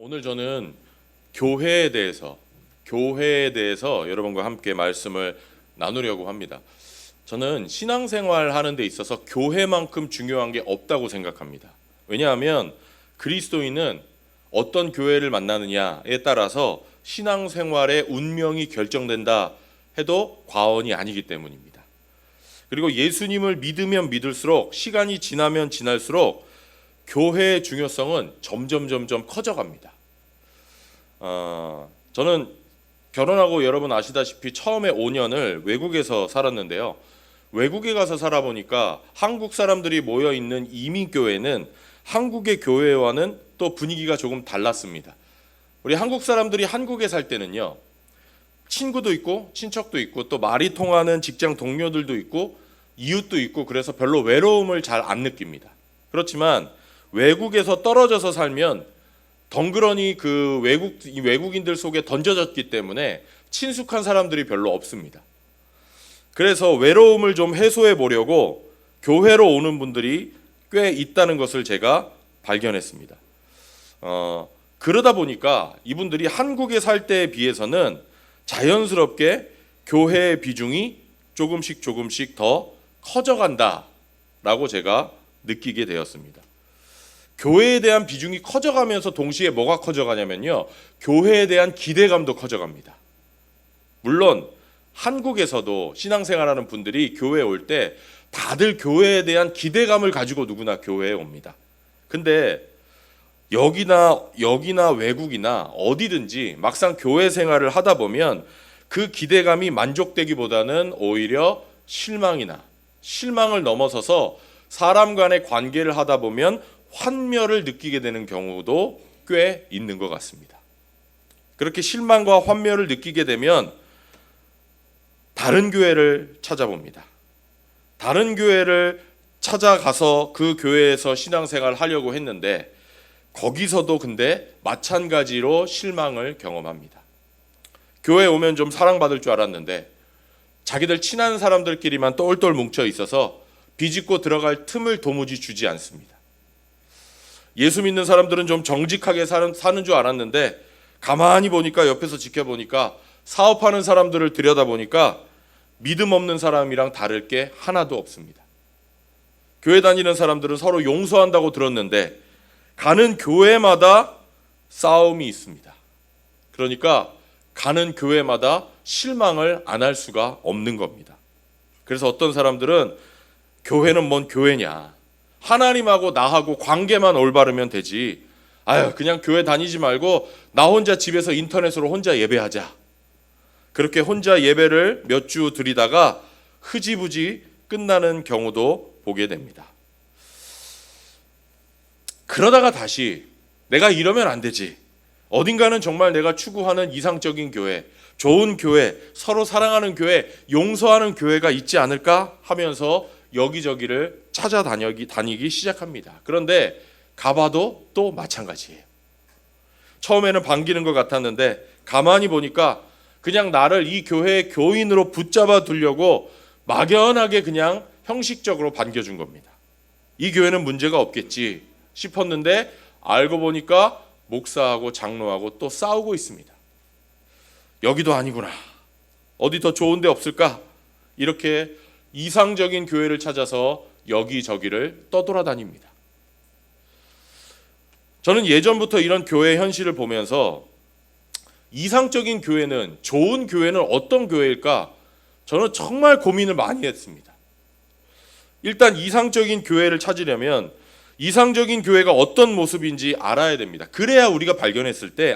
오늘 저는 교회에 대해서 여러분과 함께 말씀을 나누려고 합니다. 저는 신앙생활 하는 데 있어서 교회만큼 중요한 게 없다고 생각합니다. 왜냐하면 그리스도인은 어떤 교회를 만나느냐에 따라서 신앙생활의 운명이 결정된다 해도 과언이 아니기 때문입니다. 그리고 예수님을 믿으면 믿을수록, 시간이 지나면 지날수록 교회의 중요성은 점점 커져갑니다. 저는 결혼하고 여러분 아시다시피 처음에 5년을 외국에서 살았는데요. 외국에 가서 살아보니까 한국 사람들이 모여있는 이민교회는 한국의 교회와는 또 분위기가 조금 달랐습니다. 우리 한국 사람들이 한국에 살 때는요, 친구도 있고 친척도 있고 또 말이 통하는 직장 동료들도 있고 이웃도 있고, 그래서 별로 외로움을 잘 안 느낍니다. 그렇지만 외국에서 떨어져서 살면 덩그러니 그 외국인들 속에 던져졌기 때문에 친숙한 사람들이 별로 없습니다. 그래서 외로움을 좀 해소해 보려고 교회로 오는 분들이 꽤 있다는 것을 제가 발견했습니다. 그러다 보니까 이분들이 한국에 살 때에 비해서는 자연스럽게 교회의 비중이 조금씩 더 커져간다라고 제가 느끼게 되었습니다. 교회에 대한 비중이 커져가면서 동시에 뭐가 커져가냐면요, 교회에 대한 기대감도 커져갑니다. 물론 한국에서도 신앙생활하는 분들이 교회에 올 때 다들 교회에 대한 기대감을 가지고 누구나 교회에 옵니다. 근데 여기나 외국이나 어디든지 막상 교회 생활을 하다 보면 그 기대감이 만족되기보다는 오히려 실망을 넘어서서 사람 간의 관계를 하다 보면 환멸을 느끼게 되는 경우도 꽤 있는 것 같습니다. 그렇게 실망과 환멸을 느끼게 되면 다른 교회를 찾아봅니다. 다른 교회를 찾아가서 그 교회에서 신앙생활을 하려고 했는데 거기서도 근데 마찬가지로 실망을 경험합니다. 교회에 오면 좀 사랑받을 줄 알았는데 자기들 친한 사람들끼리만 똘똘 뭉쳐 있어서 비집고 들어갈 틈을 도무지 주지 않습니다. 예수 믿는 사람들은 좀 정직하게 사는 줄 알았는데 가만히 보니까, 옆에서 지켜보니까, 사업하는 사람들을 들여다보니까 믿음 없는 사람이랑 다를 게 하나도 없습니다. 교회 다니는 사람들은 서로 용서한다고 들었는데 가는 교회마다 싸움이 있습니다. 그러니까 가는 교회마다 실망을 안 할 수가 없는 겁니다. 그래서 어떤 사람들은 교회는 뭔 교회냐, 하나님하고 나하고 관계만 올바르면 되지, 그냥 교회 다니지 말고 나 혼자 집에서 인터넷으로 혼자 예배하자, 그렇게 혼자 예배를 몇 주 드리다가 흐지부지 끝나는 경우도 보게 됩니다. 그러다가 다시 내가 이러면 안 되지, 어딘가는 정말 내가 추구하는 이상적인 교회, 좋은 교회, 서로 사랑하는 교회, 용서하는 교회가 있지 않을까 하면서 여기저기를 찾아다니기 시작합니다. 그런데 가봐도 또 마찬가지예요. 처음에는 반기는 것 같았는데 가만히 보니까 그냥 나를 이 교회의 교인으로 붙잡아 두려고 막연하게 그냥 형식적으로 반겨준 겁니다. 이 교회는 문제가 없겠지 싶었는데 알고 보니까 목사하고 장로하고 또 싸우고 있습니다. 여기도 아니구나, 어디 더 좋은 데 없을까, 이렇게 이상적인 교회를 찾아서 여기저기를 떠돌아다닙니다. 저는 예전부터 이런 교회 현실을 보면서 이상적인 교회는, 좋은 교회는 어떤 교회일까, 저는 정말 고민을 많이 했습니다. 일단 이상적인 교회를 찾으려면 이상적인 교회가 어떤 모습인지 알아야 됩니다. 그래야 우리가 발견했을 때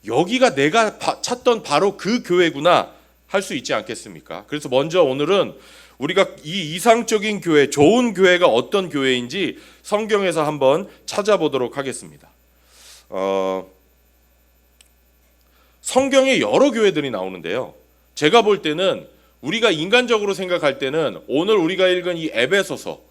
여기가 내가 찾던 바로 그 교회구나 할 수 있지 않겠습니까? 그래서 먼저 오늘은 우리가 이 이상적인 교회, 좋은 교회가 어떤 교회인지 성경에서 한번 찾아보도록 하겠습니다. 성경에 여러 교회들이 나오는데요, 제가 볼 때는 우리가 인간적으로 생각할 때는 오늘 우리가 읽은 이 에베소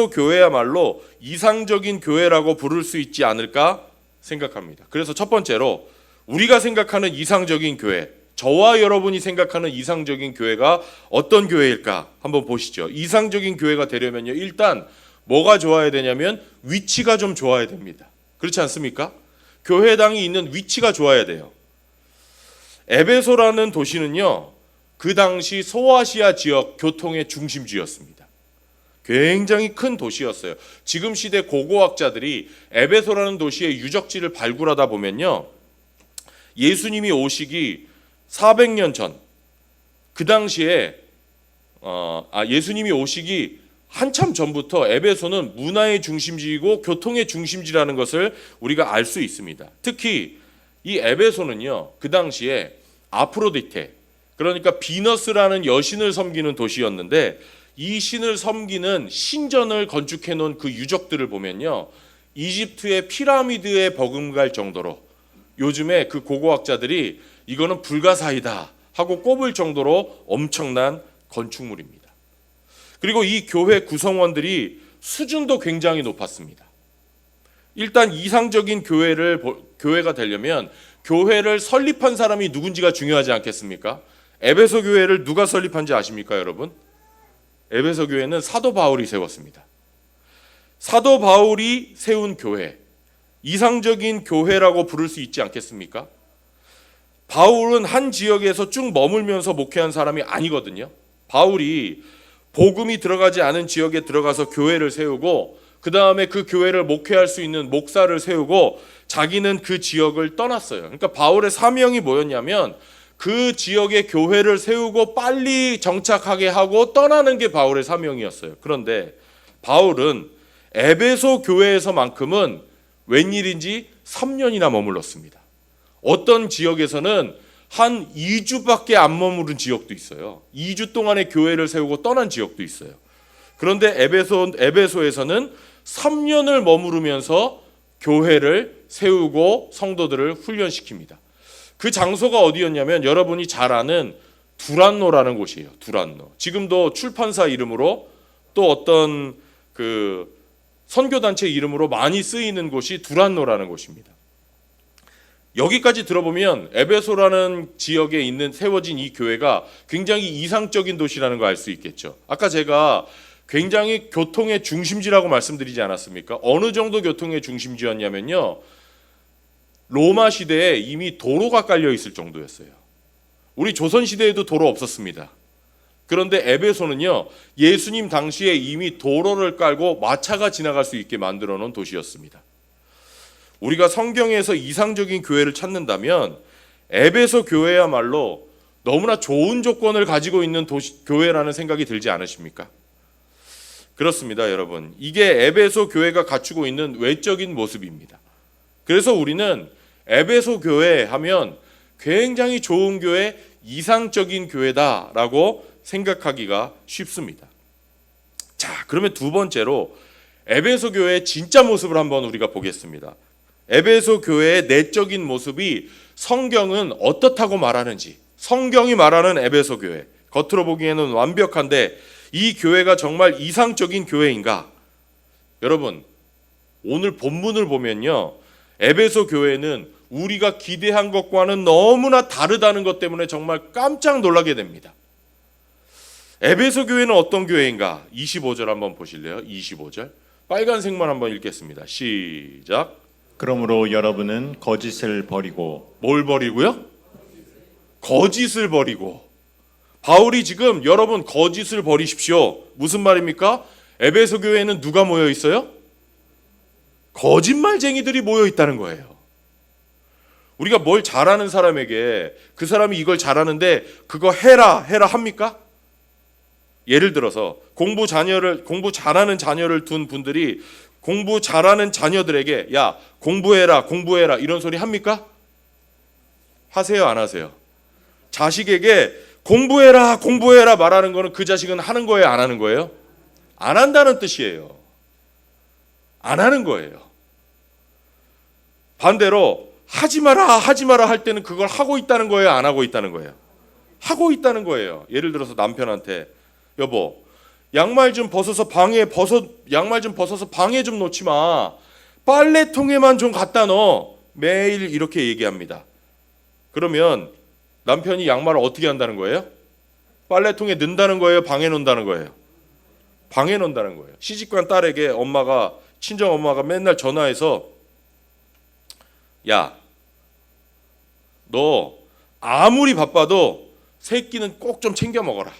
교회야말로 이상적인 교회라고 부를 수 있지 않을까 생각합니다. 그래서 첫 번째로 우리가 생각하는 이상적인 교회, 저와 여러분이 생각하는 이상적인 교회가 어떤 교회일까 한번 보시죠. 이상적인 교회가 되려면요, 일단 뭐가 좋아야 되냐면 위치가 좀 좋아야 됩니다. 그렇지 않습니까? 교회당이 있는 위치가 좋아야 돼요. 에베소라는 도시는요, 그 당시 소아시아 지역 교통의 중심지였습니다. 굉장히 큰 도시였어요. 지금 시대 고고학자들이 에베소라는 도시의 유적지를 발굴하다 보면요, 예수님이 오시기 400년 전, 그 당시에 예수님이 오시기 한참 전부터 에베소는 문화의 중심지이고 교통의 중심지라는 것을 우리가 알 수 있습니다. 특히 이 에베소는요, 그 당시에 아프로디테, 그러니까 비너스라는 여신을 섬기는 도시였는데, 이 신을 섬기는 신전을 건축해 놓은 그 유적들을 보면요, 이집트의 피라미드에 버금갈 정도로 요즘에 그 고고학자들이 이거는 불가사의다 하고 꼽을 정도로 엄청난 건축물입니다. 그리고 이 교회 구성원들이 수준도 굉장히 높았습니다. 일단 이상적인 교회가 되려면 교회를 설립한 사람이 누군지가 중요하지 않겠습니까? 에베소 교회를 누가 설립한지 아십니까, 여러분? 에베소 교회는 사도 바울이 세웠습니다. 사도 바울이 세운 교회, 이상적인 교회라고 부를 수 있지 않겠습니까? 바울은 한 지역에서 쭉 머물면서 목회한 사람이 아니거든요. 바울이 복음이 들어가지 않은 지역에 들어가서 교회를 세우고, 그 다음에 그 교회를 목회할 수 있는 목사를 세우고, 자기는 그 지역을 떠났어요. 그러니까 바울의 사명이 뭐였냐면, 그 지역에 교회를 세우고 빨리 정착하게 하고 떠나는 게 바울의 사명이었어요. 그런데 바울은 에베소 교회에서만큼은 웬일인지 3년이나 머물렀습니다. 어떤 지역에서는 한 2주밖에 안 머무른 지역도 있어요. 2주 동안의 교회를 세우고 떠난 지역도 있어요. 그런데 에베소에서는 3년을 머무르면서 교회를 세우고 성도들을 훈련시킵니다. 그 장소가 어디였냐면 여러분이 잘 아는 두란노라는 곳이에요. 두란노. 지금도 출판사 이름으로 또 어떤 그 선교단체 이름으로 많이 쓰이는 곳이 두란노라는 곳입니다. 여기까지 들어보면 에베소라는 지역에 있는 세워진 이 교회가 굉장히 이상적인 도시라는 걸 알 수 있겠죠. 아까 제가 굉장히 교통의 중심지라고 말씀드리지 않았습니까? 어느 정도 교통의 중심지였냐면요, 로마 시대에 이미 도로가 깔려 있을 정도였어요. 우리 조선 시대에도 도로 없었습니다. 그런데 에베소는요, 예수님 당시에 이미 도로를 깔고 마차가 지나갈 수 있게 만들어 놓은 도시였습니다. 우리가 성경에서 이상적인 교회를 찾는다면 에베소 교회야말로 너무나 좋은 조건을 가지고 있는 교회라는 생각이 들지 않으십니까? 그렇습니다, 여러분. 이게 에베소 교회가 갖추고 있는 외적인 모습입니다. 그래서 우리는 에베소 교회 하면 굉장히 좋은 교회, 이상적인 교회다라고 생각하기가 쉽습니다. 자, 그러면 두 번째로 에베소 교회의 진짜 모습을 한번 우리가 보겠습니다. 에베소 교회의 내적인 모습이 성경은 어떻다고 말하는지, 성경이 말하는 에베소 교회, 겉으로 보기에는 완벽한데 이 교회가 정말 이상적인 교회인가? 여러분, 오늘 본문을 보면요, 에베소 교회는 우리가 기대한 것과는 너무나 다르다는 것 때문에 정말 깜짝 놀라게 됩니다. 에베소 교회는 어떤 교회인가? 25절 한번 보실래요? 25절. 빨간색만 한번 읽겠습니다. 시작. 그러므로 여러분은 거짓을 버리고. 뭘 버리고요? 거짓을 버리고. 바울이 지금 여러분 거짓을 버리십시오. 무슨 말입니까? 에베소 교회에는 누가 모여 있어요? 거짓말쟁이들이 모여 있다는 거예요. 우리가 뭘 잘하는 사람에게 그 사람이 이걸 잘하는데 그거 해라 합니까? 예를 들어서 공부 잘하는 자녀를 둔 분들이 공부 잘하는 자녀들에게 야, 공부해라 이런 소리 합니까? 하세요, 안 하세요? 자식에게 공부해라 말하는 거는 그 자식은 하는 거예요, 안 하는 거예요? 안 한다는 뜻이에요. 안 하는 거예요. 반대로 하지 마라 할 때는 그걸 하고 있다는 거예요, 안 하고 있다는 거예요? 하고 있다는 거예요. 예를 들어서 남편한테 여보, 양말 좀 벗어서 방에 좀 놓지 마. 빨래통에만 좀 갖다 넣어. 매일 이렇게 얘기합니다. 그러면 남편이 양말을 어떻게 한다는 거예요? 빨래통에 넣는다는 거예요, 방에 놓는다는 거예요? 방에 놓는다는 거예요. 시집간 딸에게 친정 엄마가 맨날 전화해서 야, 너 아무리 바빠도 세 끼는 꼭 좀 챙겨 먹어라.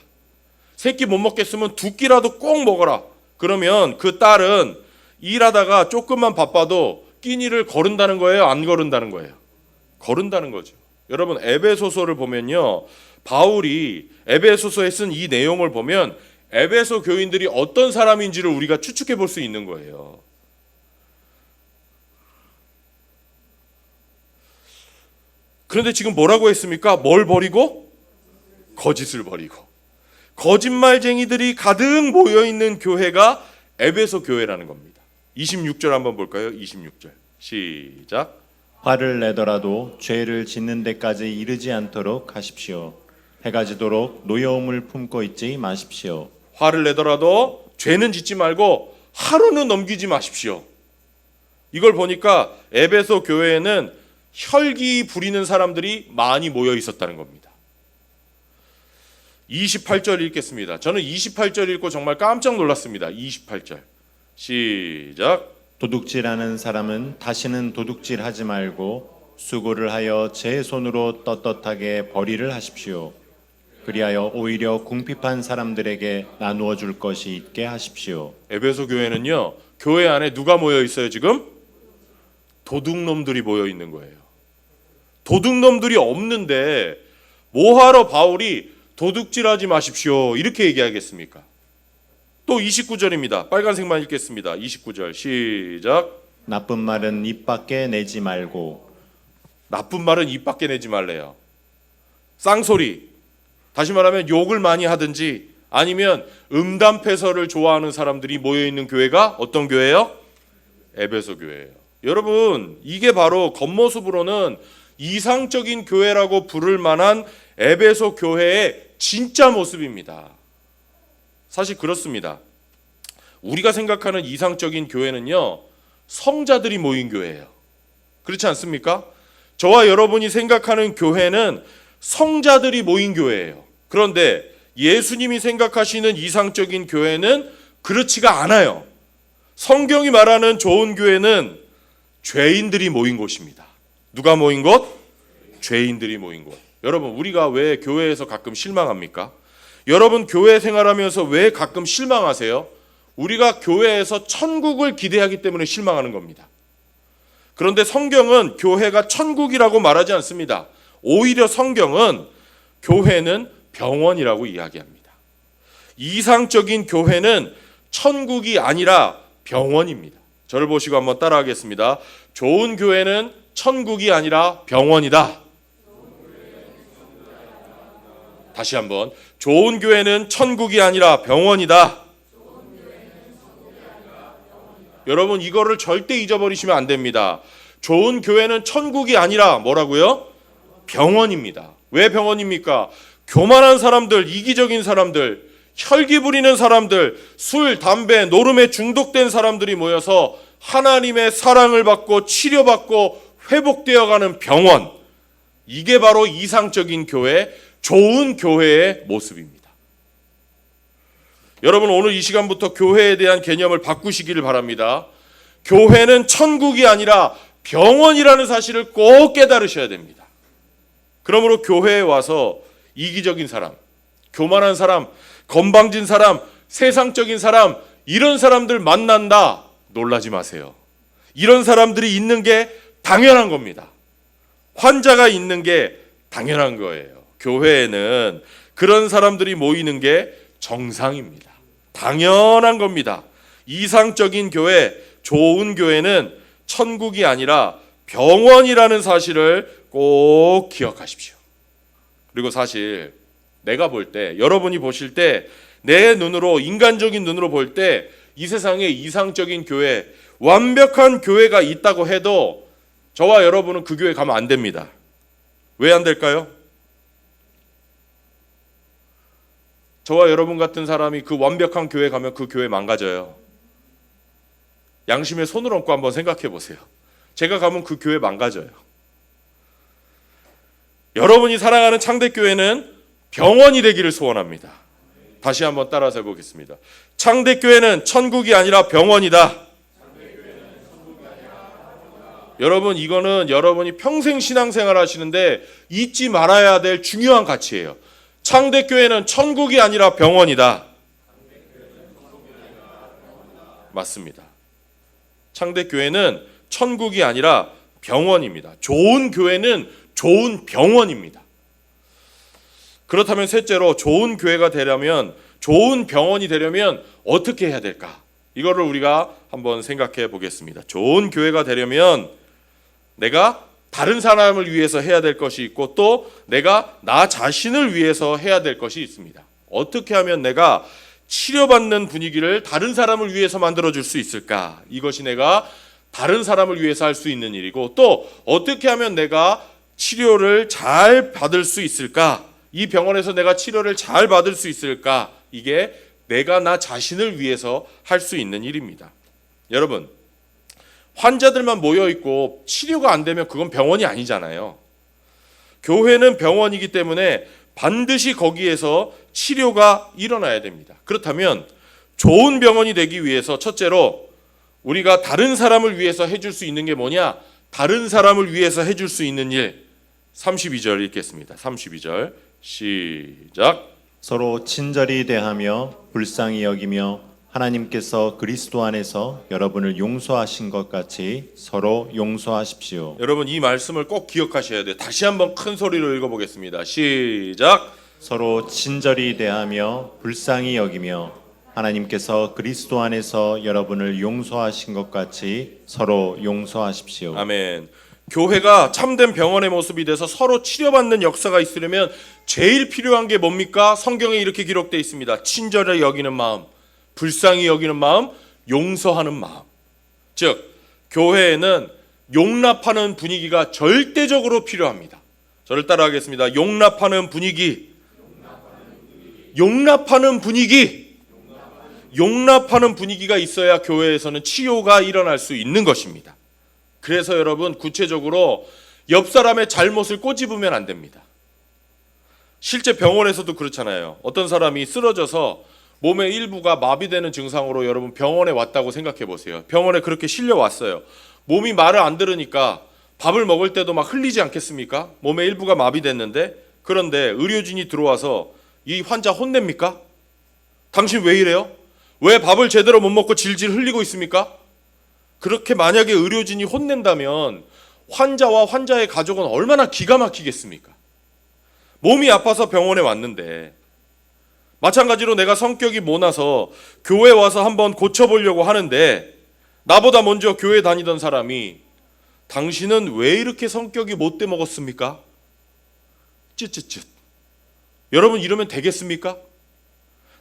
세 끼 못 먹겠으면 두 끼라도 꼭 먹어라. 그러면 그 딸은 일하다가 조금만 바빠도 끼니를 거른다는 거예요? 안 거른다는 거예요? 거른다는 거죠. 여러분, 에베소서를 보면요, 바울이 에베소서에 쓴 이 내용을 보면 에베소 교인들이 어떤 사람인지를 우리가 추측해 볼 수 있는 거예요. 그런데 지금 뭐라고 했습니까? 뭘 버리고? 거짓을 버리고. 거짓말쟁이들이 가득 모여있는 교회가 에베소 교회라는 겁니다. 26절 한번 볼까요? 26절 시작. 화를 내더라도 죄를 짓는 데까지 이르지 않도록 하십시오. 해가 지도록 노여움을 품고 있지 마십시오. 화를 내더라도 죄는 짓지 말고 하루는 넘기지 마십시오. 이걸 보니까 에베소 교회에는 혈기 부리는 사람들이 많이 모여 있었다는 겁니다. 28절 읽겠습니다. 저는 28절 읽고 정말 깜짝 놀랐습니다. 28절 시작. 도둑질하는 사람은 다시는 도둑질하지 말고 수고를 하여 제 손으로 떳떳하게 벌이를 하십시오. 그리하여 오히려 궁핍한 사람들에게 나누어 줄 것이 있게 하십시오. 에베소 교회는요, 교회 안에 누가 모여 있어요 지금? 도둑놈들이 모여 있는 거예요. 도둑놈들이 없는데 뭐하러 바울이 도둑질하지 마십시오 이렇게 얘기하겠습니까? 또 29절입니다. 빨간색만 읽겠습니다. 29절 시작. 나쁜 말은 입 밖에 내지 말고. 나쁜 말은 입 밖에 내지 말래요. 쌍소리, 다시 말하면 욕을 많이 하든지 아니면 음담패설을 좋아하는 사람들이 모여있는 교회가 어떤 교회예요? 에베소 교회예요. 여러분, 이게 바로 겉모습으로는 이상적인 교회라고 부를 만한 에베소 교회의 진짜 모습입니다. 사실 그렇습니다. 우리가 생각하는 이상적인 교회는요, 성자들이 모인 교회예요. 그렇지 않습니까? 저와 여러분이 생각하는 교회는 성자들이 모인 교회예요. 그런데 예수님이 생각하시는 이상적인 교회는 그렇지가 않아요. 성경이 말하는 좋은 교회는 죄인들이 모인 곳입니다. 누가 모인 곳? 죄인들이 모인 곳. 여러분, 우리가 왜 교회에서 가끔 실망합니까? 여러분, 교회 생활하면서 왜 가끔 실망하세요? 우리가 교회에서 천국을 기대하기 때문에 실망하는 겁니다. 그런데 성경은 교회가 천국이라고 말하지 않습니다. 오히려 성경은 교회는 병원이라고 이야기합니다. 이상적인 교회는 천국이 아니라 병원입니다. 저를 보시고 한번 따라하겠습니다. 좋은 교회는 천국이 아니라 병원이다. 다시 한번. 좋은 교회는 천국이 아니라 병원이다. 여러분, 이거를 절대 잊어버리시면 안 됩니다. 좋은 교회는 천국이 아니라 뭐라고요? 병원입니다. 왜 병원입니까? 교만한 사람들, 이기적인 사람들, 혈기 부리는 사람들, 술, 담배, 노름에 중독된 사람들이 모여서 하나님의 사랑을 받고 치료받고 회복되어가는 병원. 이게 바로 이상적인 교회, 좋은 교회의 모습입니다. 여러분, 오늘 이 시간부터 교회에 대한 개념을 바꾸시기를 바랍니다. 교회는 천국이 아니라 병원이라는 사실을 꼭 깨달으셔야 됩니다. 그러므로 교회에 와서 이기적인 사람, 교만한 사람, 건방진 사람, 세상적인 사람, 이런 사람들 만난다, 놀라지 마세요. 이런 사람들이 있는 게 당연한 겁니다. 환자가 있는 게 당연한 거예요. 교회에는 그런 사람들이 모이는 게 정상입니다. 당연한 겁니다. 이상적인 교회, 좋은 교회는 천국이 아니라 병원이라는 사실을 꼭 기억하십시오. 그리고 사실 내가 볼 때, 여러분이 보실 때, 내 눈으로, 인간적인 눈으로 볼 때 이 세상에 이상적인 교회, 완벽한 교회가 있다고 해도 저와 여러분은 그 교회 가면 안 됩니다. 왜 안 될까요? 저와 여러분 같은 사람이 그 완벽한 교회 가면 그 교회 망가져요. 양심에 손을 얹고 한번 생각해 보세요. 제가 가면 그 교회 망가져요. 여러분이 사랑하는 창대교회는 병원이 되기를 소원합니다. 다시 한번 따라서 해보겠습니다. 창대교회는 천국이 아니라 병원이다. 여러분, 이거는 여러분이 평생 신앙생활 하시는데 잊지 말아야 될 중요한 가치예요. 창대교회는 천국이 아니라 병원이다. 맞습니다. 창대교회는 천국이 아니라 병원입니다. 좋은 교회는 좋은 병원입니다. 그렇다면 셋째로, 좋은 교회가 되려면, 좋은 병원이 되려면 어떻게 해야 될까? 이거를 우리가 한번 생각해 보겠습니다. 좋은 교회가 되려면 내가 다른 사람을 위해서 해야 될 것이 있고, 또 내가 나 자신을 위해서 해야 될 것이 있습니다. 어떻게 하면 내가 치료받는 분위기를 다른 사람을 위해서 만들어줄 수 있을까? 이것이 내가 다른 사람을 위해서 할 수 있는 일이고, 또 어떻게 하면 내가 치료를 잘 받을 수 있을까? 이 병원에서 내가 치료를 잘 받을 수 있을까? 이게 내가 나 자신을 위해서 할 수 있는 일입니다. 여러분, 환자들만 모여 있고 치료가 안 되면 그건 병원이 아니잖아요. 교회는 병원이기 때문에 반드시 거기에서 치료가 일어나야 됩니다. 그렇다면 좋은 병원이 되기 위해서 첫째로 우리가 다른 사람을 위해서 해줄 수 있는 게 뭐냐? 다른 사람을 위해서 해줄 수 있는 일. 32절 읽겠습니다. 32절 시작. 서로 친절히 대하며 불쌍히 여기며 하나님께서 그리스도 안에서 여러분을 용서하신 것 같이 서로 용서하십시오. 여러분, 이 말씀을 꼭 기억하셔야 돼요. 다시 한번 큰 소리로 읽어보겠습니다. 시작. 서로 친절히 대하며 불쌍히 여기며 하나님께서 그리스도 안에서 여러분을 용서하신 것 같이 서로 용서하십시오. 아멘. 교회가 참된 병원의 모습이 돼서 서로 치료받는 역사가 있으려면 제일 필요한 게 뭡니까? 성경에 이렇게 기록되어 있습니다. 친절히 여기는 마음, 불쌍히 여기는 마음, 용서하는 마음. 즉, 교회에는 용납하는 분위기가 절대적으로 필요합니다. 저를 따라하겠습니다. 용납하는 분위기. 용납하는 분위기. 용납하는 분위기가 있어야 교회에서는 치유가 일어날 수 있는 것입니다. 그래서 여러분, 구체적으로 옆 사람의 잘못을 꼬집으면 안 됩니다. 실제 병원에서도 그렇잖아요. 어떤 사람이 쓰러져서 몸의 일부가 마비되는 증상으로 여러분 병원에 왔다고 생각해 보세요. 병원에 그렇게 실려왔어요. 몸이 말을 안 들으니까 밥을 먹을 때도 막 흘리지 않겠습니까? 몸의 일부가 마비됐는데, 그런데 의료진이 들어와서 이 환자 혼냅니까? 당신 왜 이래요? 왜 밥을 제대로 못 먹고 질질 흘리고 있습니까? 그렇게 만약에 의료진이 혼낸다면 환자와 환자의 가족은 얼마나 기가 막히겠습니까? 몸이 아파서 병원에 왔는데, 마찬가지로 내가 성격이 모나서 교회 와서 한번 고쳐보려고 하는데 나보다 먼저 교회 다니던 사람이 당신은 왜 이렇게 성격이 못돼 먹었습니까? 쯧쯧쯧. 여러분, 이러면 되겠습니까?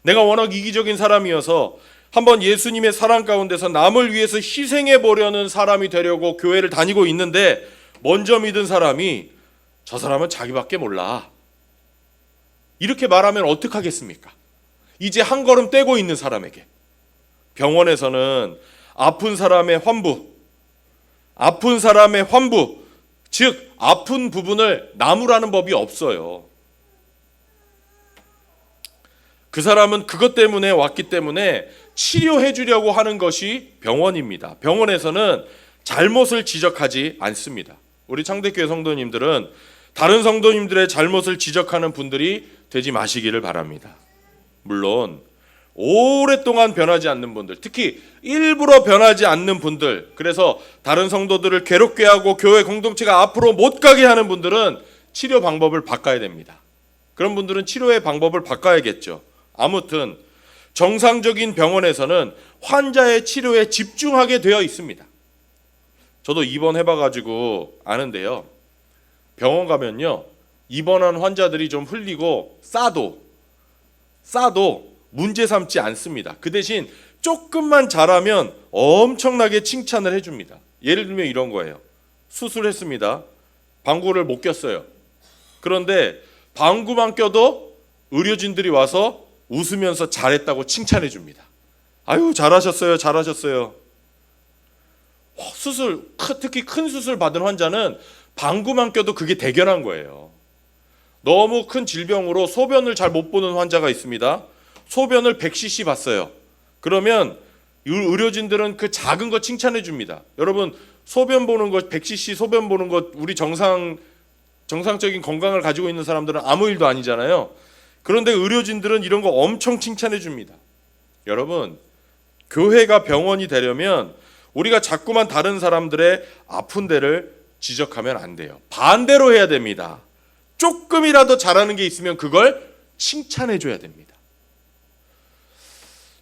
내가 워낙 이기적인 사람이어서 한번 예수님의 사랑 가운데서 남을 위해서 희생해 보려는 사람이 되려고 교회를 다니고 있는데 먼저 믿은 사람이 저 사람은 자기밖에 몰라, 이렇게 말하면 어떡하겠습니까? 이제 한 걸음 떼고 있는 사람에게. 병원에서는 아픈 사람의 환부, 즉 아픈 부분을 나무라는 법이 없어요. 그 사람은 그것 때문에 왔기 때문에 치료해 주려고 하는 것이 병원입니다. 병원에서는 잘못을 지적하지 않습니다. 우리 창대교회 성도님들은 다른 성도님들의 잘못을 지적하는 분들이 되지 마시기를 바랍니다. 물론 오랫동안 변하지 않는 분들, 특히 일부러 변하지 않는 분들, 그래서 다른 성도들을 괴롭게 하고 교회 공동체가 앞으로 못 가게 하는 분들은 치료 방법을 바꿔야 됩니다. 그런 분들은 치료의 방법을 바꿔야겠죠. 아무튼 정상적인 병원에서는 환자의 치료에 집중하게 되어 있습니다. 저도 입원해봐가지고 아는데요. 병원 가면요, 입원한 환자들이 좀 흘리고 싸도 문제 삼지 않습니다. 그 대신 조금만 잘하면 엄청나게 칭찬을 해줍니다. 예를 들면 이런 거예요. 수술했습니다. 방구를 못 꼈어요. 그런데 방구만 껴도 의료진들이 와서 웃으면서 잘했다고 칭찬해 줍니다. 아유, 잘하셨어요. 수술, 특히 큰 수술 받은 환자는 방구만 껴도 그게 대견한 거예요. 너무 큰 질병으로 소변을 잘 못 보는 환자가 있습니다. 소변을 100cc 봤어요. 그러면 의료진들은 그 작은 거 칭찬해 줍니다. 여러분, 소변 보는 것, 100cc 소변 보는 것 우리 정상적인 건강을 가지고 있는 사람들은 아무 일도 아니잖아요. 그런데 의료진들은 이런 거 엄청 칭찬해 줍니다. 여러분, 교회가 병원이 되려면 우리가 자꾸만 다른 사람들의 아픈 데를 지적하면 안 돼요. 반대로 해야 됩니다. 조금이라도 잘하는 게 있으면 그걸 칭찬해 줘야 됩니다.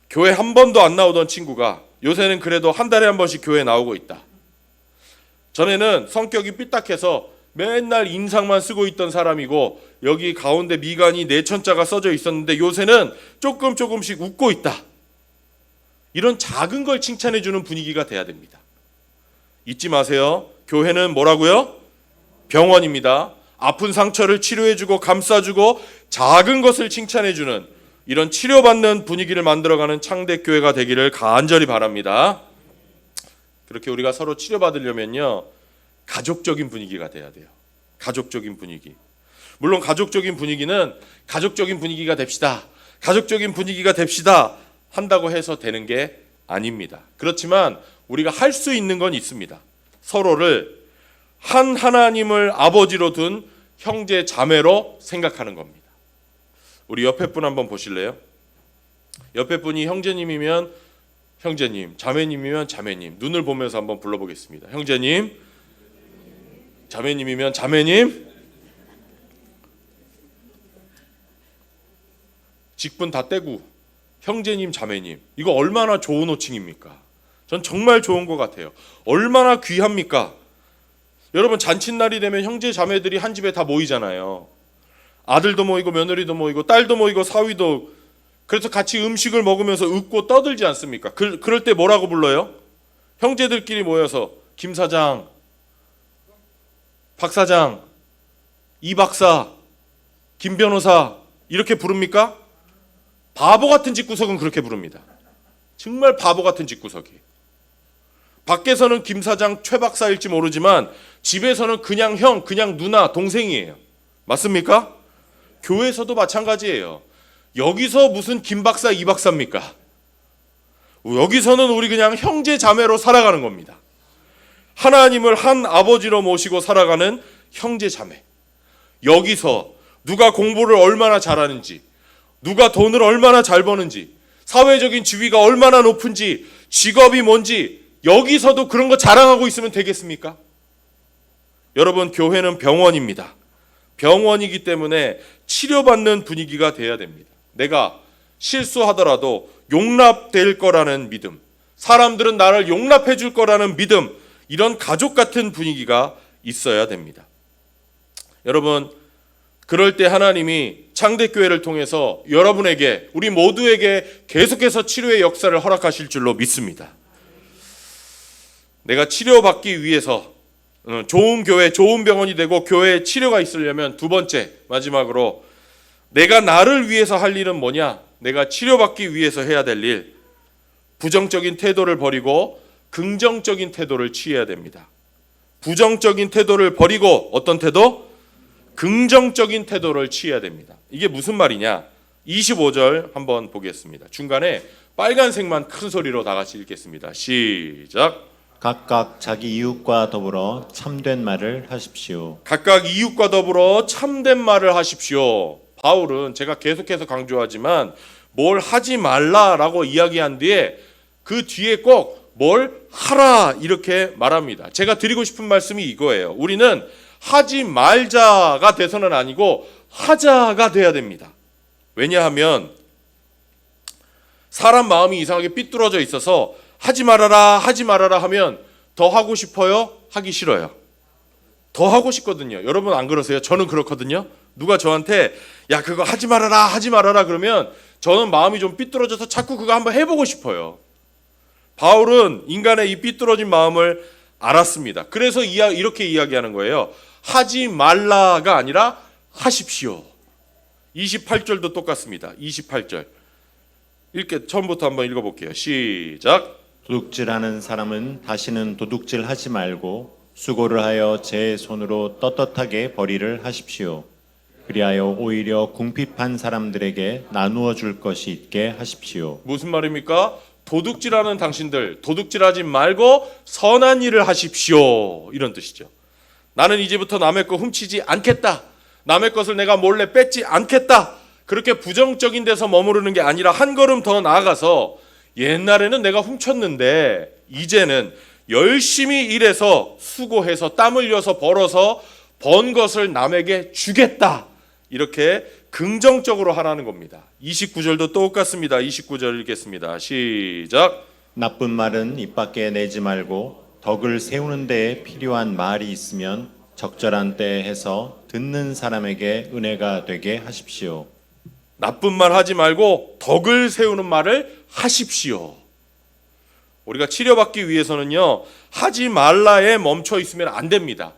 교회 한 번도 안 나오던 친구가 요새는 그래도 한 달에 한 번씩 교회 나오고 있다. 전에는 성격이 삐딱해서 맨날 인상만 쓰고 있던 사람이고 여기 가운데 미간이 내천자가 써져 있었는데 요새는 조금씩 웃고 있다. 이런 작은 걸 칭찬해 주는 분위기가 돼야 됩니다. 잊지 마세요. 교회는 뭐라고요? 병원입니다. 아픈 상처를 치료해 주고 감싸 주고 작은 것을 칭찬해 주는 이런 치료받는 분위기를 만들어가는 창대교회가 되기를 간절히 바랍니다. 그렇게 우리가 서로 치료받으려면요, 가족적인 분위기가 돼야 돼요. 가족적인 분위기. 물론 가족적인 분위기는 가족적인 분위기가 됩시다. 가족적인 분위기가 됩시다. 한다고 해서 되는 게 아닙니다. 그렇지만 우리가 할 수 있는 건 있습니다. 서로를 한 하나님을 아버지로 둔 형제 자매로 생각하는 겁니다. 우리 옆에 분 한번 보실래요? 옆에 분이 형제님이면 형제님, 자매님이면 자매님. 눈을 보면서 한번 불러보겠습니다. 형제님, 자매님이면 자매님. 직분 다 떼고 형제님, 자매님. 이거 얼마나 좋은 호칭입니까? 전 정말 좋은 것 같아요. 얼마나 귀합니까? 여러분, 잔칫날이 되면 형제 자매들이 한 집에 다 모이잖아요. 아들도 모이고 며느리도 모이고 딸도 모이고 사위도. 그래서 같이 음식을 먹으면서 웃고 떠들지 않습니까? 그럴 때 뭐라고 불러요? 형제들끼리 모여서 김 사장, 박 사장, 이 박사, 김 변호사 이렇게 부릅니까? 바보 같은 집구석은 그렇게 부릅니다. 정말 바보 같은 집구석이. 밖에서는 김 사장, 최 박사일지 모르지만 집에서는 그냥 형, 그냥 누나, 동생이에요. 맞습니까? 교회에서도 마찬가지예요. 여기서 무슨 김 박사, 이 박사입니까? 여기서는 우리 그냥 형제 자매로 살아가는 겁니다. 하나님을 한 아버지로 모시고 살아가는 형제 자매. 여기서 누가 공부를 얼마나 잘하는지, 누가 돈을 얼마나 잘 버는지, 사회적인 지위가 얼마나 높은지, 직업이 뭔지 여기서도 그런 거 자랑하고 있으면 되겠습니까? 여러분, 교회는 병원입니다. 병원이기 때문에 치료받는 분위기가 돼야 됩니다. 내가 실수하더라도 용납될 거라는 믿음, 사람들은 나를 용납해 줄 거라는 믿음, 이런 가족 같은 분위기가 있어야 됩니다. 여러분, 그럴 때 하나님이 창대교회를 통해서 여러분에게, 우리 모두에게 계속해서 치료의 역사를 허락하실 줄로 믿습니다. 내가 치료받기 위해서 좋은 교회, 좋은 병원이 되고 교회에 치료가 있으려면 두 번째, 마지막으로 내가 나를 위해서 할 일은 뭐냐? 내가 치료받기 위해서 해야 될 일, 부정적인 태도를 버리고 긍정적인 태도를 취해야 됩니다. 부정적인 태도를 버리고 어떤 태도? 긍정적인 태도를 취해야 됩니다. 이게 무슨 말이냐? 25절 한번 보겠습니다. 중간에 빨간색만 큰 소리로 다 같이 읽겠습니다. 시작. 각각 자기 이웃과 더불어 참된 말을 하십시오. 각각 이웃과 더불어 참된 말을 하십시오. 바울은 제가 계속해서 강조하지만 뭘 하지 말라라고 이야기한 뒤에 그 뒤에 꼭 뭘 하라 이렇게 말합니다. 제가 드리고 싶은 말씀이 이거예요. 우리는 하지 말자가 돼서는 아니고 하자가 돼야 됩니다. 왜냐하면 사람 마음이 이상하게 삐뚤어져 있어서 하지 말아라 하면 더 하고 싶어요? 하기 싫어요? 더 하고 싶거든요. 여러분 안 그러세요? 저는 그렇거든요. 누가 저한테 야 그거 하지 말아라 그러면 저는 마음이 좀 삐뚤어져서 자꾸 그거 한번 해보고 싶어요. 바울은 인간의 이 삐뚤어진 마음을 알았습니다. 그래서 이렇게 이야기하는 거예요. 하지 말라가 아니라 하십시오. 28절도 똑같습니다. 28절 처음부터 한번 읽어볼게요. 시작. 도둑질하는 사람은 다시는 도둑질하지 말고 수고를 하여 제 손으로 떳떳하게 벌이를 하십시오. 그리하여 오히려 궁핍한 사람들에게 나누어 줄 것이 있게 하십시오. 무슨 말입니까? 도둑질하는 당신들, 도둑질하지 말고 선한 일을 하십시오. 이런 뜻이죠. 나는 이제부터 남의 거 훔치지 않겠다. 남의 것을 내가 몰래 뺏지 않겠다. 그렇게 부정적인 데서 머무르는 게 아니라 한 걸음 더 나아가서 옛날에는 내가 훔쳤는데 이제는 열심히 일해서 수고해서 땀 흘려서 벌어서 번 것을 남에게 주겠다. 이렇게 긍정적으로 하라는 겁니다. 29절도 똑같습니다. 29절 읽겠습니다. 시작. 나쁜 말은 입 밖에 내지 말고 덕을 세우는 데에 필요한 말이 있으면 적절한 때에 해서 듣는 사람에게 은혜가 되게 하십시오. 나쁜 말 하지 말고 덕을 세우는 말을 하십시오. 우리가 치료받기 위해서는요, 하지 말라에 멈춰 있으면 안 됩니다.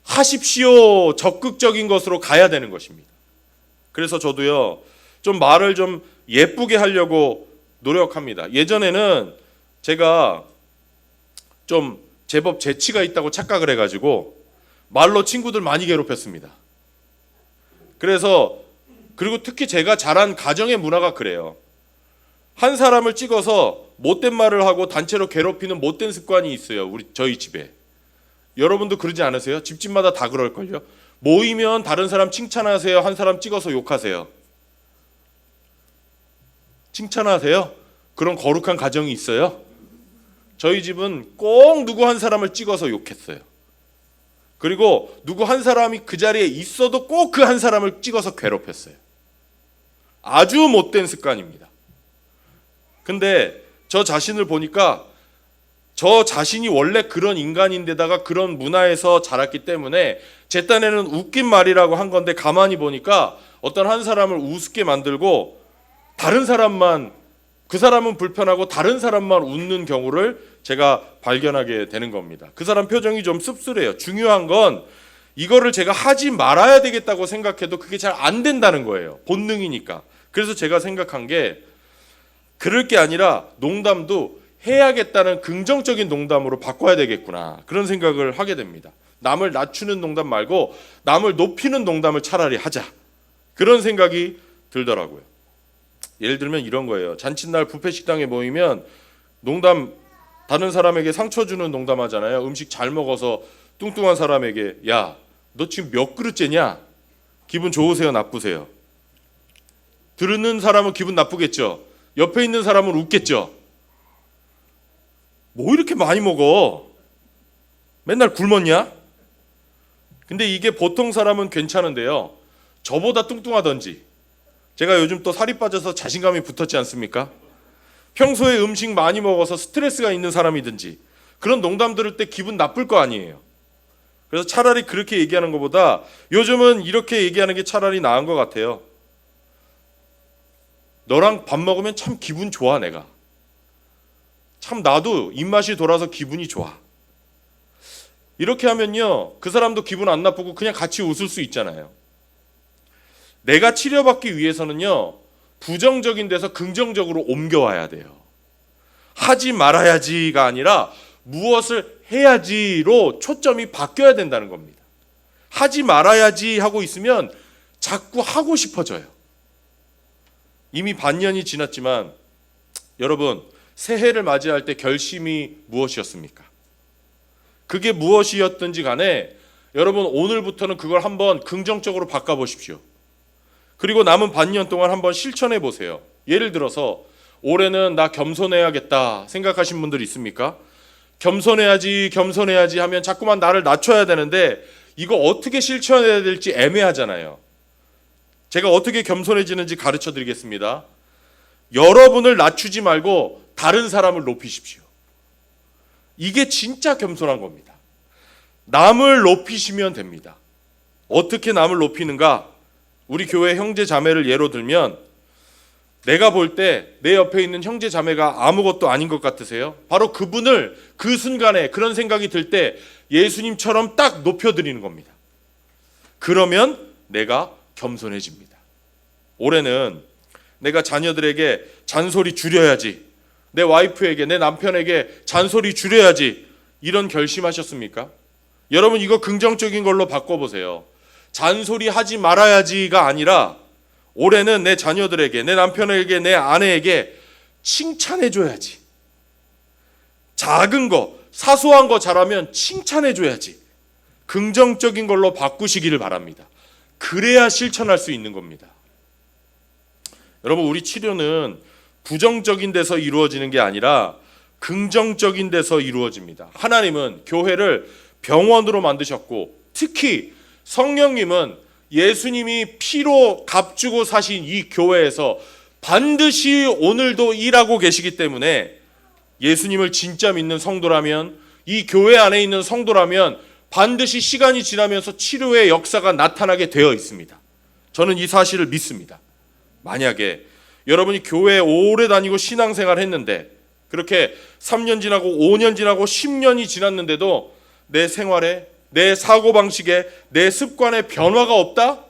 하십시오. 적극적인 것으로 가야 되는 것입니다. 그래서 저도요, 좀 말을 좀 예쁘게 하려고 노력합니다. 예전에는 제가 좀 제법 재치가 있다고 착각을 해가지고 말로 친구들 많이 괴롭혔습니다. 그리고 특히 제가 자란 가정의 문화가 그래요. 한 사람을 찍어서 못된 말을 하고 단체로 괴롭히는 못된 습관이 있어요. 저희 집에. 여러분도 그러지 않으세요? 집집마다 다 그럴걸요? 모이면 다른 사람 칭찬하세요? 한 사람 찍어서 욕하세요? 칭찬하세요? 그런 거룩한 가정이 있어요? 저희 집은 꼭 누구 한 사람을 찍어서 욕했어요. 그리고 누구 한 사람이 그 자리에 있어도 꼭 그 한 사람을 찍어서 괴롭혔어요. 아주 못된 습관입니다. 근데 저 자신을 보니까 저 자신이 원래 그런 인간인데다가 그런 문화에서 자랐기 때문에 제 딴에는 웃긴 말이라고 한 건데 가만히 보니까 어떤 한 사람을 우습게 만들고 다른 사람만, 그 사람은 불편하고 다른 사람만 웃는 경우를 제가 발견하게 되는 겁니다. 그 사람 표정이 좀 씁쓸해요. 중요한 건 이거를 제가 하지 말아야 되겠다고 생각해도 그게 잘 안 된다는 거예요. 본능이니까. 그래서 제가 생각한 게 그럴 게 아니라 농담도 해야겠다는 긍정적인 농담으로 바꿔야 되겠구나. 그런 생각을 하게 됩니다. 남을 낮추는 농담 말고 남을 높이는 농담을 차라리 하자. 그런 생각이 들더라고요. 예를 들면 이런 거예요. 잔칫날 뷔페 식당에 모이면 농담, 다른 사람에게 상처 주는 농담 하잖아요. 음식 잘 먹어서 뚱뚱한 사람에게 야, 너 지금 몇 그릇째냐? 기분 좋으세요? 나쁘세요? 들은 사람은 기분 나쁘겠죠. 옆에 있는 사람은 웃겠죠. 뭐 이렇게 많이 먹어? 맨날 굶었냐? 근데 이게 보통 사람은 괜찮은데요. 저보다 뚱뚱하던지, 제가 요즘 또 살이 빠져서 자신감이 붙었지 않습니까? 평소에 음식 많이 먹어서 스트레스가 있는 사람이든지 그런 농담 들을 때 기분 나쁠 거 아니에요. 그래서 차라리 그렇게 얘기하는 것보다 요즘은 이렇게 얘기하는 게 차라리 나은 것 같아요. 너랑 밥 먹으면 참 기분 좋아. 내가 참 나도 입맛이 돌아서 기분이 좋아. 이렇게 하면요, 그 사람도 기분 안 나쁘고 그냥 같이 웃을 수 있잖아요. 내가 치료받기 위해서는요, 부정적인 데서 긍정적으로 옮겨와야 돼요. 하지 말아야지가 아니라 무엇을 해야지로 초점이 바뀌어야 된다는 겁니다. 하지 말아야지 하고 있으면 자꾸 하고 싶어져요. 이미 반년이 지났지만 여러분, 새해를 맞이할 때 결심이 무엇이었습니까? 그게 무엇이었든지 간에 여러분 오늘부터는 그걸 한번 긍정적으로 바꿔보십시오. 그리고 남은 반년 동안 한번 실천해 보세요. 예를 들어서 올해는 나 겸손해야겠다 생각하신 분들 있습니까? 겸손해야지 하면 자꾸만 나를 낮춰야 되는데 이거 어떻게 실천해야 될지 애매하잖아요. 제가 어떻게 겸손해지는지 가르쳐 드리겠습니다. 여러분을 낮추지 말고 다른 사람을 높이십시오. 이게 진짜 겸손한 겁니다. 남을 높이시면 됩니다. 어떻게 남을 높이는가? 우리 교회 형제 자매를 예로 들면 내가 볼 때 내 옆에 있는 형제 자매가 아무것도 아닌 것 같으세요? 바로 그분을 그 순간에 그런 생각이 들 때 예수님처럼 딱 높여드리는 겁니다. 그러면 내가 겸손해집니다. 올해는 내가 자녀들에게 잔소리 줄여야지, 내 와이프에게, 내 남편에게 잔소리 줄여야지, 이런 결심하셨습니까? 여러분 이거 긍정적인 걸로 바꿔보세요. 잔소리 하지 말아야지가 아니라 올해는 내 자녀들에게, 내 남편에게, 내 아내에게 칭찬해줘야지, 작은 거, 사소한 거 잘하면 칭찬해 줘야지. 긍정적인 걸로 바꾸시기를 바랍니다. 그래야 실천할 수 있는 겁니다. 여러분, 우리 치료는 부정적인 데서 이루어지는 게 아니라 긍정적인 데서 이루어집니다. 하나님은 교회를 병원으로 만드셨고, 특히 성령님은 예수님이 피로 값주고 사신 이 교회에서 반드시 오늘도 일하고 계시기 때문에 예수님을 진짜 믿는 성도라면, 이 교회 안에 있는 성도라면 반드시 시간이 지나면서 치료의 역사가 나타나게 되어 있습니다. 저는 이 사실을 믿습니다. 만약에 여러분이 교회에 오래 다니고 신앙생활 했는데 그렇게 3년 지나고 5년 지나고 10년이 지났는데도 내 생활에, 내 사고방식에, 내 습관에 변화가 없다?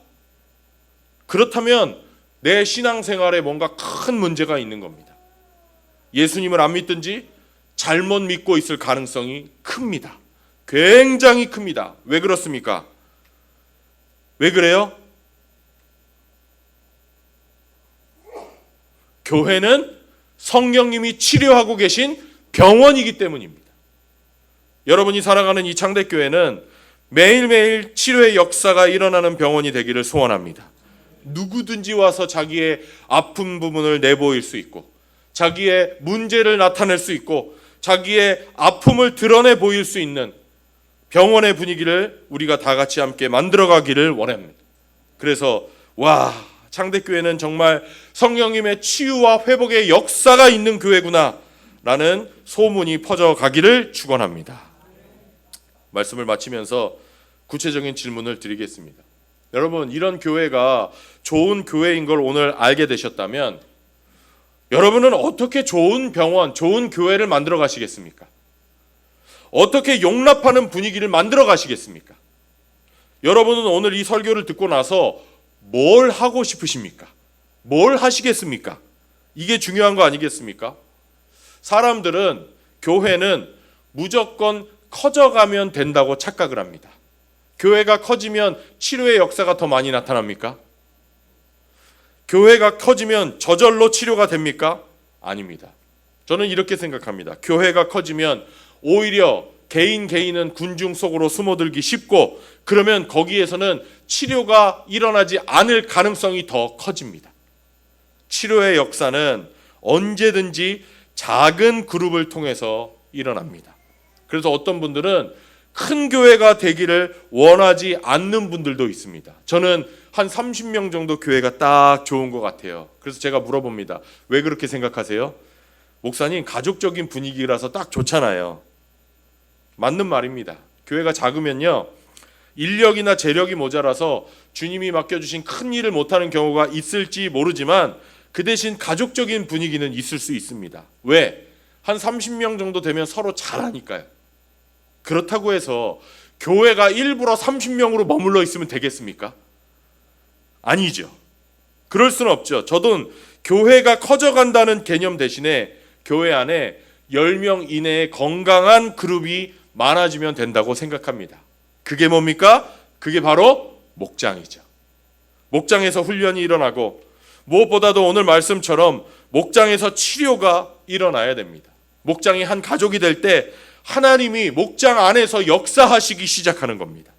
그렇다면 내 신앙생활에 뭔가 큰 문제가 있는 겁니다. 예수님을 안 믿든지 잘못 믿고 있을 가능성이 큽니다. 굉장히 큽니다. 왜 그렇습니까? 왜 그래요? 교회는 성령님이 치료하고 계신 병원이기 때문입니다. 여러분이 살아가는 이 창대교회는 매일매일 치료의 역사가 일어나는 병원이 되기를 소원합니다. 누구든지 와서 자기의 아픈 부분을 내보일 수 있고, 자기의 문제를 나타낼 수 있고, 자기의 아픔을 드러내 보일 수 있는 병원의 분위기를 우리가 다 같이 함께 만들어가기를 원합니다. 그래서 창대교회는 정말 성령님의 치유와 회복의 역사가 있는 교회구나 라는 소문이 퍼져가기를 축원합니다. 말씀을 마치면서 구체적인 질문을 드리겠습니다. 여러분, 이런 교회가 좋은 교회인 걸 오늘 알게 되셨다면 여러분은 어떻게 좋은 병원, 좋은 교회를 만들어 가시겠습니까? 어떻게 용납하는 분위기를 만들어 가시겠습니까? 여러분은 오늘 이 설교를 듣고 나서 뭘 하고 싶으십니까? 뭘 하시겠습니까? 이게 중요한 거 아니겠습니까? 사람들은 교회는 무조건 커져가면 된다고 착각을 합니다. 교회가 커지면 치료의 역사가 더 많이 나타납니까? 교회가 커지면 저절로 치료가 됩니까? 아닙니다. 저는 이렇게 생각합니다. 교회가 커지면 오히려 개인은 군중 속으로 숨어들기 쉽고, 그러면 거기에서는 치료가 일어나지 않을 가능성이 더 커집니다. 치료의 역사는 언제든지 작은 그룹을 통해서 일어납니다. 그래서 어떤 분들은 큰 교회가 되기를 원하지 않는 분들도 있습니다. 저는 한 30명 정도 교회가 딱 좋은 것 같아요. 그래서 제가 물어봅니다. 왜 그렇게 생각하세요? 목사님, 가족적인 분위기라서 딱 좋잖아요. 맞는 말입니다. 교회가 작으면요, 인력이나 재력이 모자라서 주님이 맡겨주신 큰 일을 못하는 경우가 있을지 모르지만 그 대신 가족적인 분위기는 있을 수 있습니다. 왜? 한 30명 정도 되면 서로 잘하니까요. 그렇다고 해서 교회가 일부러 30명으로 머물러 있으면 되겠습니까? 아니죠. 그럴 수는 없죠. 저도 교회가 커져간다는 개념 대신에 교회 안에 10명 이내의 건강한 그룹이 많아지면 된다고 생각합니다. 그게 뭡니까? 그게 바로 목장이죠. 목장에서 훈련이 일어나고, 무엇보다도 오늘 말씀처럼 목장에서 치료가 일어나야 됩니다. 목장이 한 가족이 될 때 하나님이 목장 안에서 역사하시기 시작하는 겁니다.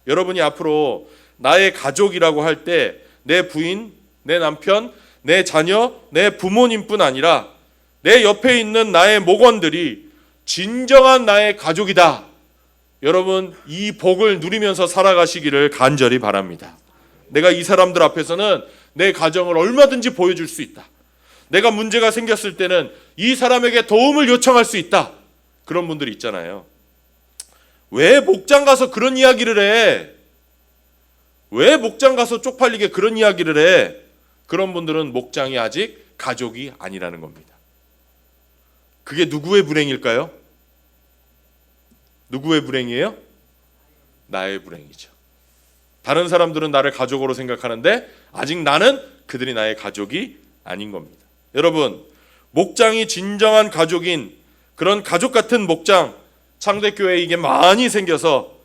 여러분이 앞으로 나의 가족이라고 할 때 내 부인, 내 남편, 내 자녀, 내 부모님뿐 아니라 내 옆에 있는 나의 목원들이 진정한 나의 가족이다. 여러분, 이 복을 누리면서 살아가시기를 간절히 바랍니다. 내가 이 사람들 앞에서는 내 가정을 얼마든지 보여줄 수 있다. 내가 문제가 생겼을 때는 이 사람에게 도움을 요청할 수 있다. 그런 분들이 있잖아요. 왜 목장 가서 그런 이야기를 해? 왜 목장 가서 쪽팔리게 그런 이야기를 해? 그런 분들은 목장이 아직 가족이 아니라는 겁니다. 그게 누구의 불행일까요? 누구의 불행이에요? 나의 불행이죠. 다른 사람들은 나를 가족으로 생각하는데 아직 나는 그들이 나의 가족이 아닌 겁니다. 여러분, 목장이 진정한 가족인 그런 가족 같은 목장, 창대교회에 이게 많이 생겨서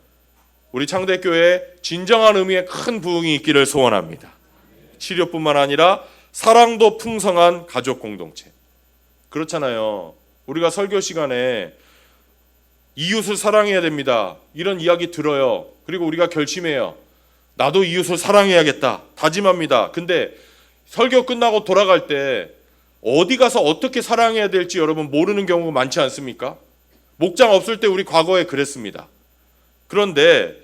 우리 창대교회에 진정한 의미의 큰 부흥이 있기를 소원합니다. 치료뿐만 아니라 사랑도 풍성한 가족 공동체. 그렇잖아요. 우리가 설교 시간에 이웃을 사랑해야 됩니다. 이런 이야기 들어요. 그리고 우리가 결심해요. 나도 이웃을 사랑해야겠다. 다짐합니다. 근데 설교 끝나고 돌아갈 때 어디 가서 어떻게 사랑해야 될지 여러분 모르는 경우가 많지 않습니까? 목장 없을 때 우리 과거에 그랬습니다. 그런데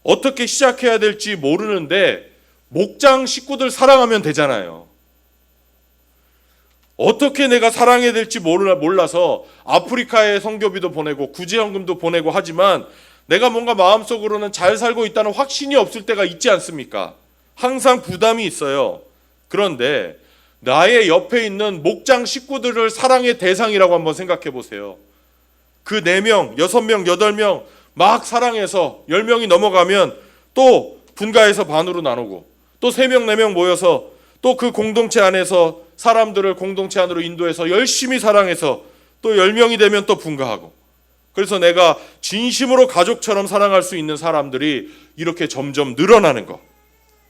어떻게 시작해야 될지 모르는데 목장 식구들 사랑하면 되잖아요. 어떻게 내가 사랑해야 될지 몰라서 아프리카에 선교비도 보내고 구제연금도 보내고 하지만 내가 뭔가 마음속으로는 잘 살고 있다는 확신이 없을 때가 있지 않습니까? 항상 부담이 있어요. 그런데 나의 옆에 있는 목장 식구들을 사랑의 대상이라고 한번 생각해 보세요. 그 4명, 6명, 8명 막 사랑해서 10명이 넘어가면 또 분가해서 반으로 나누고 또 3명, 4명 모여서 또 그 공동체 안에서 사람들을 공동체 안으로 인도해서 열심히 사랑해서 또 10명이 되면 또 분가하고, 그래서 내가 진심으로 가족처럼 사랑할 수 있는 사람들이 이렇게 점점 늘어나는 것.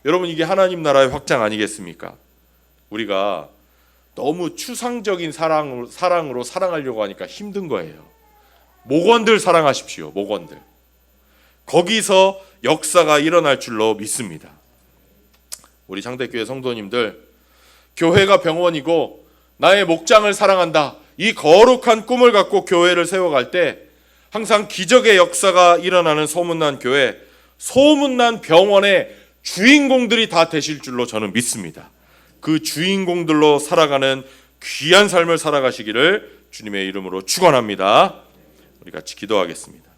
여러분, 이게 하나님 나라의 확장 아니겠습니까? 우리가 너무 추상적인 사랑으로 사랑하려고 하니까 힘든 거예요. 목원들 사랑하십시오. 목원들. 거기서 역사가 일어날 줄로 믿습니다. 우리 장대교회 성도님들, 교회가 병원이고 나의 목장을 사랑한다, 이 거룩한 꿈을 갖고 교회를 세워갈 때 항상 기적의 역사가 일어나는 소문난 교회, 소문난 병원의 주인공들이 다 되실 줄로 저는 믿습니다. 그 주인공들로 살아가는 귀한 삶을 살아가시기를 주님의 이름으로 축원합니다. 우리 같이 기도하겠습니다.